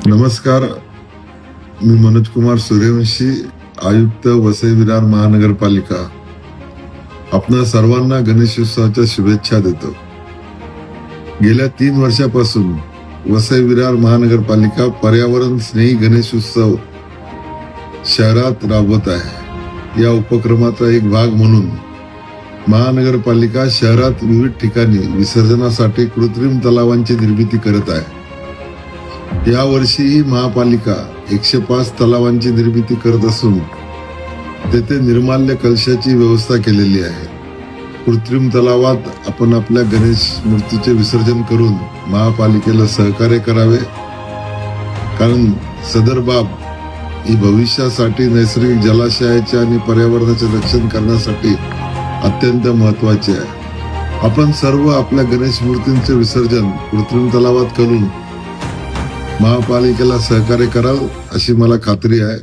नमस्कार, मी मनोज कुमार सूर्यवंशी, आयुक्त वसई विरार महानगरपालिका. आपणा सर्वांना गणेशोत्सवाच्या शुभेच्छा देतो. गेल्या 3 वर्षापासून वसई विरार महानगरपालिका पर्यावरण स्नेही गणेशोत्सव शहरात राबवत आहे. या उपक्रमाचा एक भाग म्हणून महानगरपालिका शहरात विविध ठिकाणी विसर्जनासाठी कृत्रिम तलावांची निर्मिती करत आहे. या वर्षीही महापालिका 105 तलावांची निर्मिती करत असून तेथे निर्माल्य कलशाची व्यवस्था केलेली आहे. कृत्रिम तलावात आपण आपल्या गणेश मूर्तीचे विसर्जन करून महापालिकेला सहकार्य करावे, कारण सदर बाब ही भविष्यासाठी नैसर्गिक जलाशयाचे आणि पर्यावरणाचे रक्षण करण्यासाठी अत्यंत महत्वाचे आहे. आपण सर्व आपल्या गणेश मूर्तींचे विसर्जन कृत्रिम तलावात करून महापालिकेला सहकार्य कराल अशी मला खात्री आहे.